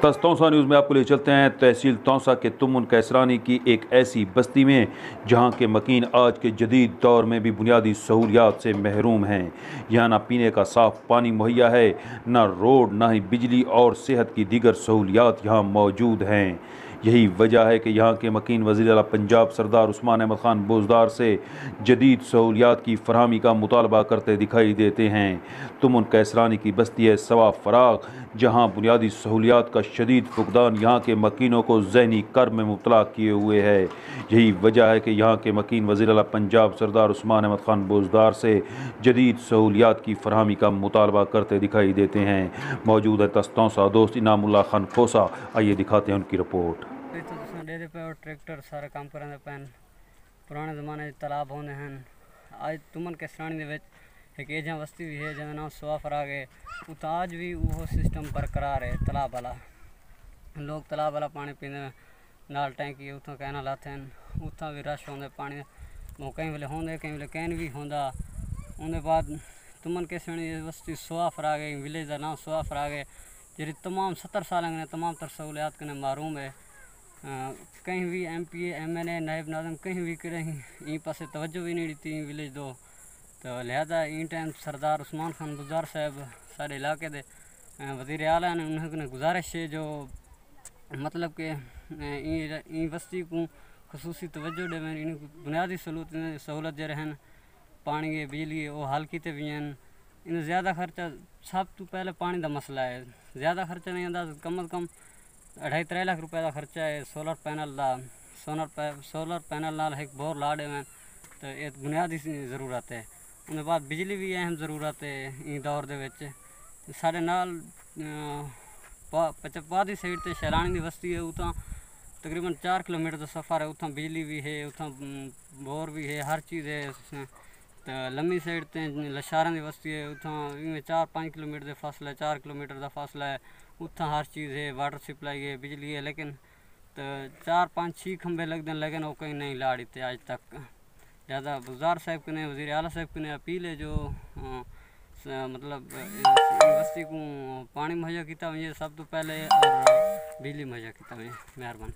Taunsa news में आपको ले चलते हैं तहसील तौसा के तुमन कैसरानी की एक ऐसी बस्ती में जहां के मकीन आज के जदीद दौर में भी बुनियादी सहूलियात से महरूम हैं। यहाँ ना पीने का साफ़ पानी मुहैया है, ना रोड, ना ही बिजली और सेहत की दीगर सहूलियात यहाँ मौजूद हैं। यही वजह है कि यहाँ के मकीन वज़ीर आला पंजाब सरदार उस्मान अहमद खान बोजदार से जदीद सहूलियात की फरहमी का मुतालबा करते दिखाई देते हैं। तुमन कैसरानी की बस्ती है सवा फराग, जहाँ बुनियादी सहूलियात का शदीद फुकदान यहाँ के मकीनों को ज़हनी कर्ब में मुब्तला किए हुए है। यही वजह है कि यहाँ के मकीन वज़ीर आला पंजाब सरदार उस्मान अहमद खान बोजदार से जदीद सहूलियात की फरहमी का मुतालबा करते दिखाई देते हैं। मौजूद है तौसा दोस्त इनामुल्लाह खान खोसा, आइए दिखाते हैं उनकी रिपोर्ट। डेरे पे और ट्रैक्टर सारे काम करेंगे पैन पुराने ज़माने तालाब होने हैं। आज तुमन कैसरानी दे विच एक एजा बस्ती भी है जिसका नाम सवा फराग है। उत आज भी वो सिस्टम बरकरार है। तालाब वाला लोग तालाब वाला पानी पीते नाल टैंकी उतों कैन लाते हैं। उतना भी रश होंगे पानी कई वेले होंगे कई वेले कैन भी होंदा। उनके बाद तुमन कैसरानी बस्ती सवा फराग है, विलेज का नाम सवा फराग है, जी तमाम 70 साल ने तमाम तर सहूलियात के मारूम है। कहीं भी MP MNA नायब नाज़म कहीं भी करें ई पासे तवज्जो भी नहीं दी विलेज दो। तो लिहाजा इन टाइम सरदार उस्मान खान बोजदार साहब सारे इलाके दे वज़ीर आला ने उन्होंने गुजारिश है जो मतलब कि ई बस्ती को खसूसी तवज्जो देवें, इन बुनियादी सहूलत जो रहन पानी के बिजली वो हल किते भी हैं। इन ज़्यादा खर्चा सब तो पहले पानी का मसला है, ज़्यादा खर्चा नहीं आता, कम अज़ कम 2.5-3 लाख रुपए का खर्चा है। सोलर पैनल का सोलर पैनल नाल एक बोर ला देवें तो ये बुनियादी ज़रूरत है। उनके बाद बिजली भी अहम ज़रूरत है। इस दौर के साढ़े नाल पादी साइड से शैलानी की बस्ती है, उतना तकरीबन 4 किलोमीटर का सफ़र है। उतना बिजली भी है, उतना बोर भी है, हर चीज़ है। तो लम्बी साइड से लशारा की बस्ती है, उतना 4-5 किलोमीटर का फासला है, 4 किलोमीटर का फासला है। उतना हर चीज़ है, वाटर सप्लाई है, बिजली है, लेकिन तो 4-5-6 खंबे लगते हैं, लेकिन वो कहीं नहीं लाड़ी थे आज तक। ज़्यादा बुज़दार साहब के ने वज़ीर आला साहब के ने अपील है जो मतलब बस्ती को पानी मुहैया किया सब तो पहले और बिजली मुहैया किया। मेहरबानी।